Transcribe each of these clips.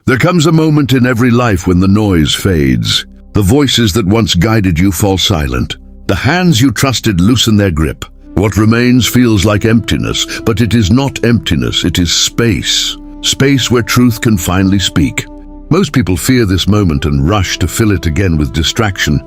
There comes a moment in every life when the noise fades. The voices that once guided you fall silent. The hands you trusted loosen their grip. What remains feels like emptiness, but it is not emptiness, it is space. Space where truth can finally speak. Most people fear this moment and rush to fill it again with distraction,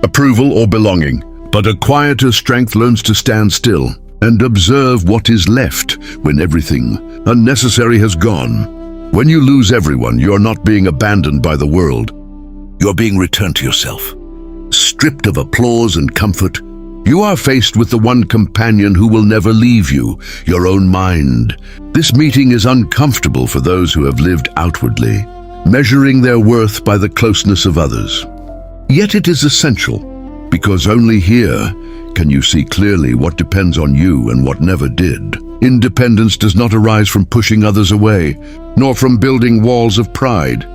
approval or belonging. But a quieter strength learns to stand still and observe what is left when everything unnecessary has gone. When you lose everyone, you are not being abandoned by the world. You are being returned to yourself. Stripped of applause and comfort, you are faced with the one companion who will never leave you, your own mind. This meeting is uncomfortable for those who have lived outwardly, measuring their worth by the closeness of others. Yet it is essential, because only here can you see clearly what depends on you and what never did. Independence does not arise from pushing others away, nor from building walls of pride.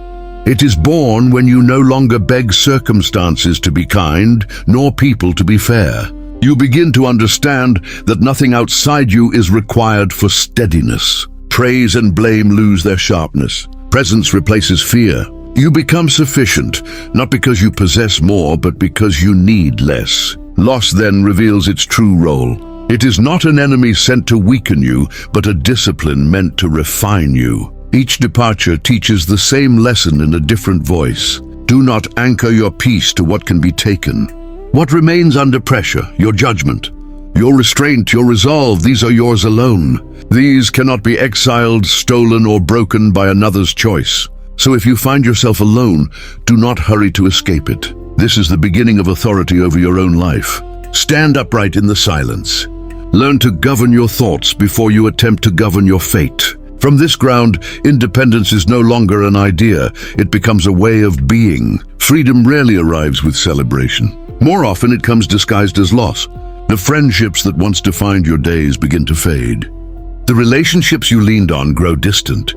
It is born when you no longer beg circumstances to be kind, nor people to be fair. You begin to understand that nothing outside you is required for steadiness. Praise and blame lose their sharpness. Presence replaces fear. You become sufficient, not because you possess more, but because you need less. Loss then reveals its true role. It is not an enemy sent to weaken you, but a discipline meant to refine you. Each departure teaches the same lesson in a different voice. Do not anchor your peace to what can be taken. What remains under pressure? Your judgment, your restraint, your resolve, these are yours alone. These cannot be exiled, stolen, or broken by another's choice. So if you find yourself alone, do not hurry to escape it. This is the beginning of authority over your own life. Stand upright in the silence. Learn to govern your thoughts before you attempt to govern your fate. From this ground, independence is no longer an idea, it becomes a way of being. Freedom rarely arrives with celebration. More often it comes disguised as loss. The friendships that once defined your days begin to fade. The relationships you leaned on grow distant.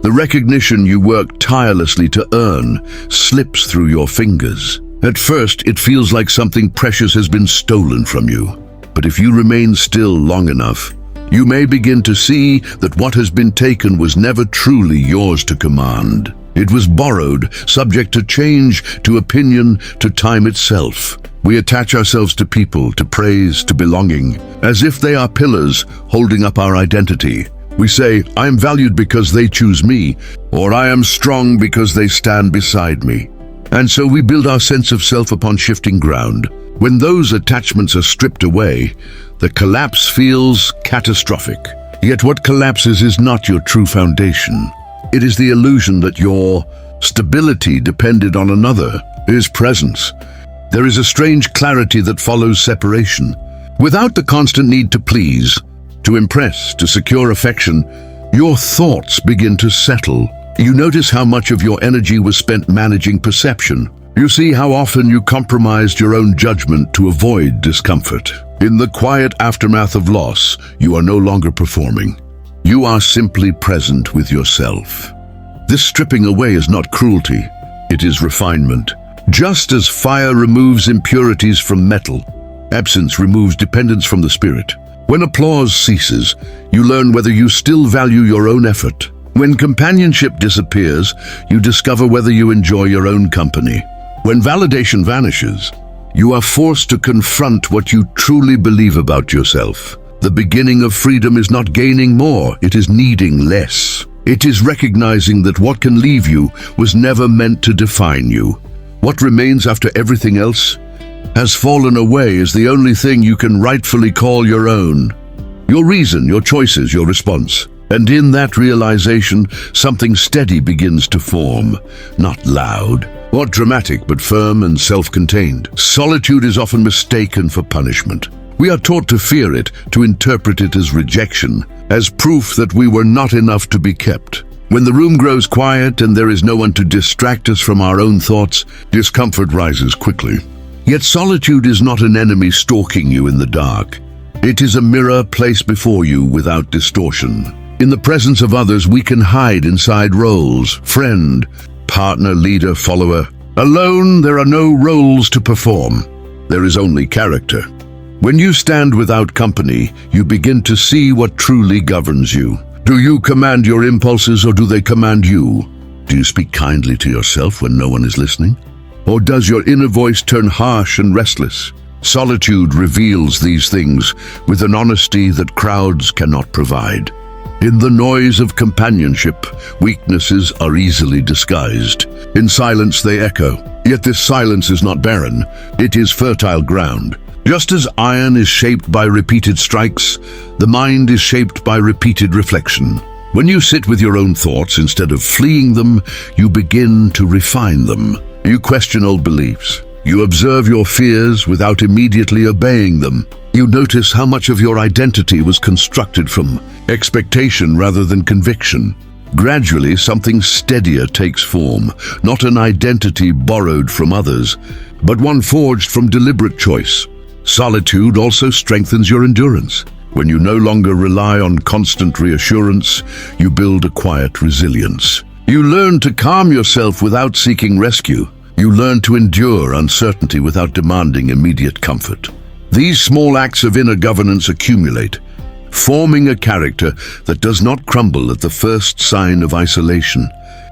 The recognition you worked tirelessly to earn slips through your fingers. At first, it feels like something precious has been stolen from you. But if you remain still long enough, you may begin to see that what has been taken was never truly yours to command. It was borrowed, subject to change, to opinion, to time itself. We attach ourselves to people, to praise, to belonging, as if they are pillars holding up our identity. We say, I am valued because they choose me, or I am strong because they stand beside me. And so we build our sense of self upon shifting ground. When those attachments are stripped away, the collapse feels catastrophic. Yet what collapses is not your true foundation. It is the illusion that your stability depended on another, his presence. There is a strange clarity that follows separation. Without the constant need to please, to impress, to secure affection, your thoughts begin to settle. You notice how much of your energy was spent managing perception. You see how often you compromised your own judgment to avoid discomfort. In the quiet aftermath of loss, you are no longer performing. You are simply present with yourself. This stripping away is not cruelty, it is refinement. Just as fire removes impurities from metal, absence removes dependence from the spirit. When applause ceases, you learn whether you still value your own effort. When companionship disappears, you discover whether you enjoy your own company. When validation vanishes, you are forced to confront what you truly believe about yourself. The beginning of freedom is not gaining more, it is needing less. It is recognizing that what can leave you was never meant to define you. What remains after everything else has fallen away is the only thing you can rightfully call your own. Your reason, your choices, your response. And in that realization, something steady begins to form. Not loud or dramatic, but firm and self-contained. Solitude is often mistaken for punishment. We are taught to fear it, to interpret it as rejection, as proof that we were not enough to be kept. When the room grows quiet and there is no one to distract us from our own thoughts, discomfort rises quickly. Yet solitude is not an enemy stalking you in the dark. It is a mirror placed before you without distortion. In the presence of others, we can hide inside roles: friend, partner, leader, follower. Alone, there are no roles to perform. There is only character. When you stand without company, you begin to see what truly governs you. Do you command your impulses or do they command you? Do you speak kindly to yourself when no one is listening? Or does your inner voice turn harsh and restless? Solitude reveals these things with an honesty that crowds cannot provide. In the noise of companionship, weaknesses are easily disguised. In silence they echo, yet this silence is not barren, it is fertile ground. Just as iron is shaped by repeated strikes, the mind is shaped by repeated reflection. When you sit with your own thoughts instead of fleeing them, you begin to refine them. You question old beliefs. You observe your fears without immediately obeying them. You notice how much of your identity was constructed from expectation rather than conviction. Gradually, something steadier takes form, not an identity borrowed from others, but one forged from deliberate choice. Solitude also strengthens your endurance. When you no longer rely on constant reassurance, you build a quiet resilience. You learn to calm yourself without seeking rescue. You learn to endure uncertainty without demanding immediate comfort. These small acts of inner governance accumulate, forming a character that does not crumble at the first sign of isolation.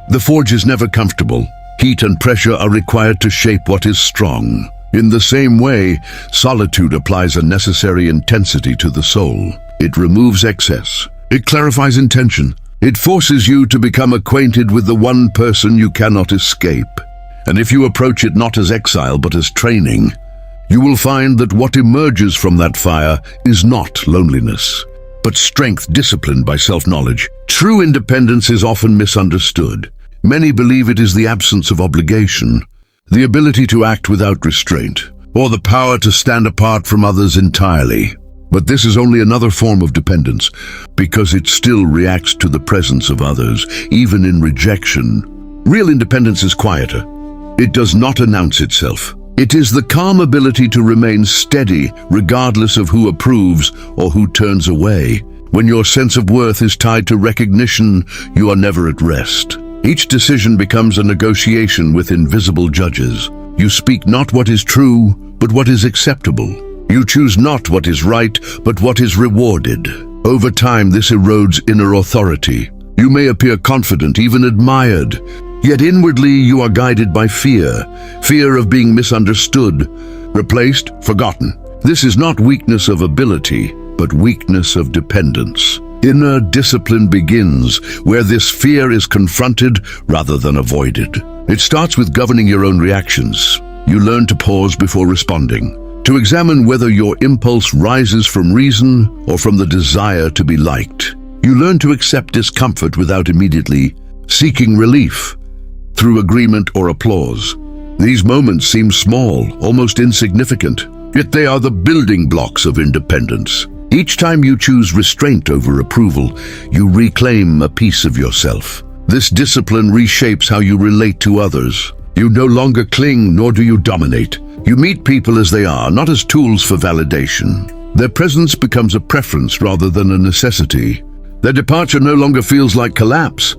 The forge is never comfortable. Heat and pressure are required to shape what is strong. In the same way, solitude applies a necessary intensity to the soul. It removes excess. It clarifies intention. It forces you to become acquainted with the one person you cannot escape. And if you approach it not as exile but as training, you will find that what emerges from that fire is not loneliness, but strength disciplined by self-knowledge. True independence is often misunderstood. Many believe it is the absence of obligation, the ability to act without restraint, or the power to stand apart from others entirely. But this is only another form of dependence, because it still reacts to the presence of others, even in rejection. Real independence is quieter. It does not announce itself. It is the calm ability to remain steady regardless of who approves or who turns away. When your sense of worth is tied to recognition, you are never at rest. Each decision becomes a negotiation with invisible judges. You speak not what is true, but what is acceptable. You choose not what is right, but what is rewarded. Over time, this erodes inner authority. You may appear confident, even admired, yet inwardly you are guided by fear of being misunderstood, replaced, forgotten. This is not weakness of ability, but weakness of dependence. Inner discipline begins where this fear is confronted rather than avoided. It starts with governing your own reactions. You learn to pause before responding, to examine whether your impulse rises from reason or from the desire to be liked. You learn to accept discomfort without immediately seeking relief through agreement or applause. These moments seem small, almost insignificant, yet they are the building blocks of independence. Each time you choose restraint over approval, you reclaim a piece of yourself. This discipline reshapes how you relate to others. You no longer cling, nor do you dominate. You meet people as they are, not as tools for validation. Their presence becomes a preference rather than a necessity. Their departure no longer feels like collapse,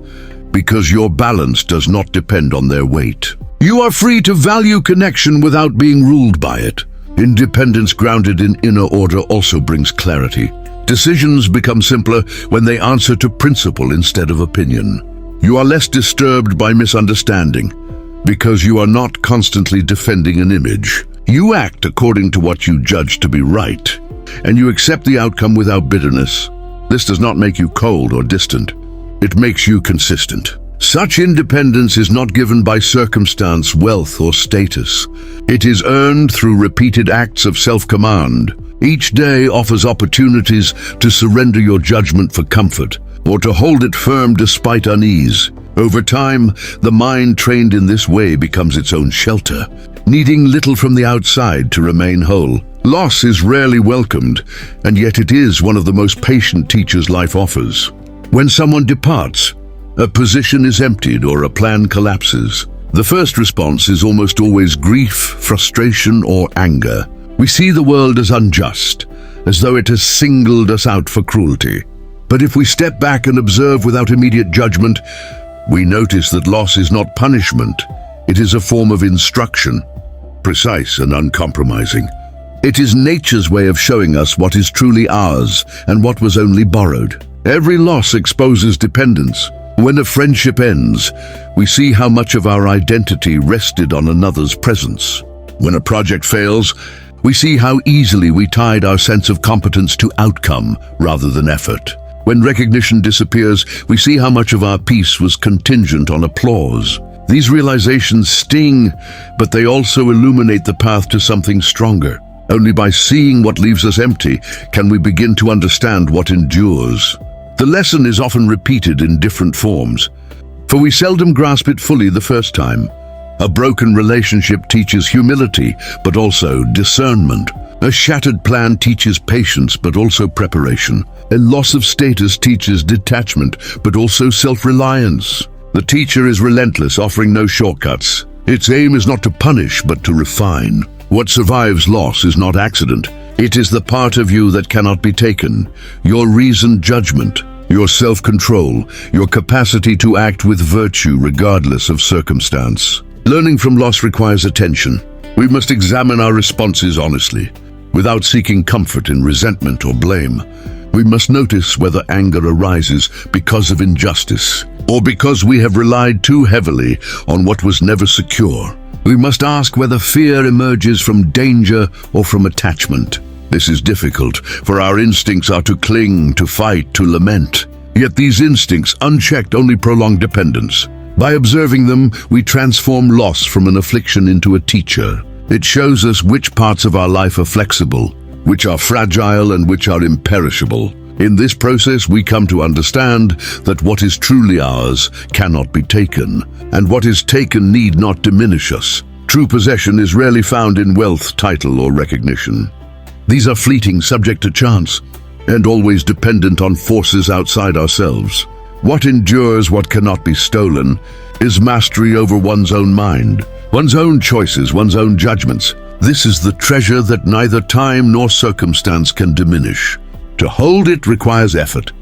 because your balance does not depend on their weight. You are free to value connection without being ruled by it. Independence grounded in inner order also brings clarity. Decisions become simpler when they answer to principle instead of opinion. You are less disturbed by misunderstanding, because you are not constantly defending an image. You act according to what you judge to be right, and you accept the outcome without bitterness. This does not make you cold or distant. It makes you consistent. Such independence is not given by circumstance, wealth, or status. It is earned through repeated acts of self-command. Each day offers opportunities to surrender your judgment for comfort, or to hold it firm despite unease. Over time, the mind trained in this way becomes its own shelter, needing little from the outside to remain whole. Loss is rarely welcomed, and yet it is one of the most patient teachers life offers. When someone departs, a position is emptied or a plan collapses, the first response is almost always grief, frustration, or anger. We see the world as unjust, as though it has singled us out for cruelty. But if we step back and observe without immediate judgment, we notice that loss is not punishment. It is a form of instruction, precise and uncompromising. It is nature's way of showing us what is truly ours and what was only borrowed. Every loss exposes dependence. When a friendship ends, we see how much of our identity rested on another's presence. When a project fails, we see how easily we tied our sense of competence to outcome rather than effort. When recognition disappears, we see how much of our peace was contingent on applause. These realizations sting, but they also illuminate the path to something stronger. Only by seeing what leaves us empty can we begin to understand what endures. The lesson is often repeated in different forms, for we seldom grasp it fully the first time. A broken relationship teaches humility, but also discernment. A shattered plan teaches patience, but also preparation. A loss of status teaches detachment, but also self-reliance. The teacher is relentless, offering no shortcuts. Its aim is not to punish, but to refine. What survives loss is not accident. It is the part of you that cannot be taken. Your reasoned judgment, your self-control, your capacity to act with virtue regardless of circumstance. Learning from loss requires attention. We must examine our responses honestly, without seeking comfort in resentment or blame. We must notice whether anger arises because of injustice, or because we have relied too heavily on what was never secure. We must ask whether fear emerges from danger or from attachment. This is difficult, for our instincts are to cling, to fight, to lament. Yet these instincts, unchecked, only prolong dependence. By observing them, we transform loss from an affliction into a teacher. It shows us which parts of our life are flexible, which are fragile, and which are imperishable. In this process, we come to understand that what is truly ours cannot be taken, and what is taken need not diminish us. True possession is rarely found in wealth, title, or recognition. These are fleeting, subject to chance, and always dependent on forces outside ourselves. What endures, what cannot be stolen, is mastery over one's own mind, one's own choices, one's own judgments. This is the treasure that neither time nor circumstance can diminish. To hold it requires effort,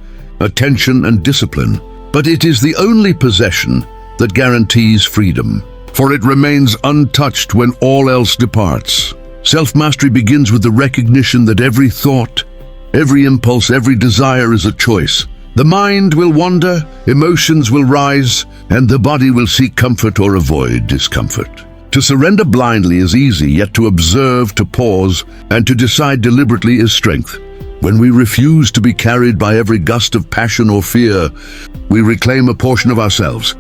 attention, and discipline, but it is the only possession that guarantees freedom, for it remains untouched when all else departs. Self-mastery begins with the recognition that every thought, every impulse, every desire is a choice. The mind will wander, emotions will rise, and the body will seek comfort or avoid discomfort. To surrender blindly is easy, yet to observe, to pause, and to decide deliberately is strength. When we refuse to be carried by every gust of passion or fear, we reclaim a portion of ourselves.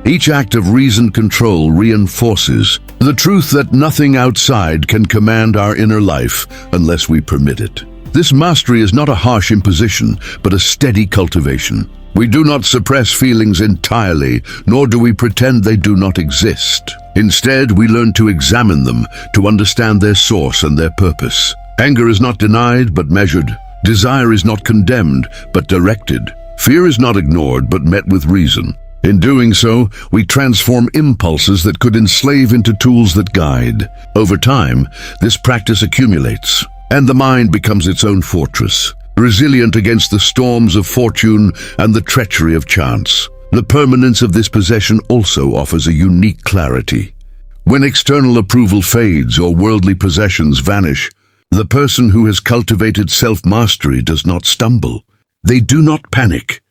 Each act of reasoned control reinforces the truth that nothing outside can command our inner life unless we permit it. This mastery is not a harsh imposition, but a steady cultivation. We do not suppress feelings entirely, nor do we pretend they do not exist. Instead, we learn to examine them, to understand their source and their purpose. Anger is not denied, but measured. Desire is not condemned, but directed. Fear is not ignored, but met with reason. In doing so, we transform impulses that could enslave into tools that guide. Over time, this practice accumulates, and the mind becomes its own fortress, resilient against the storms of fortune and the treachery of chance. The permanence of this possession also offers a unique clarity. When external approval fades or worldly possessions vanish, the person who has cultivated self-mastery does not stumble. They do not panic.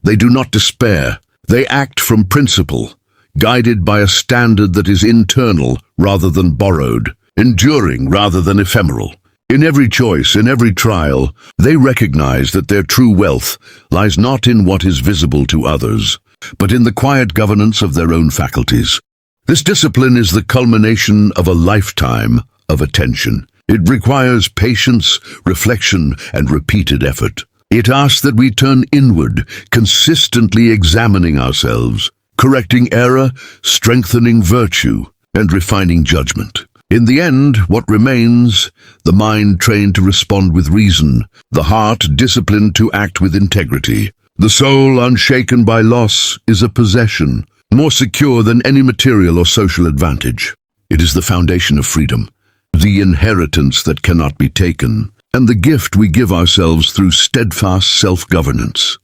They do not despair. They act from principle, guided by a standard that is internal rather than borrowed, enduring rather than ephemeral. In every choice, in every trial, they recognize that their true wealth lies not in what is visible to others, but in the quiet governance of their own faculties. This discipline is the culmination of a lifetime of attention. It requires patience, reflection, and repeated effort. It asks that we turn inward, consistently examining ourselves, correcting error, strengthening virtue, and refining judgment. In the end, what remains? The mind trained to respond with reason, the heart disciplined to act with integrity. The soul unshaken by loss is a possession, more secure than any material or social advantage. It is the foundation of freedom, the inheritance that cannot be taken, and the gift we give ourselves through steadfast self-governance.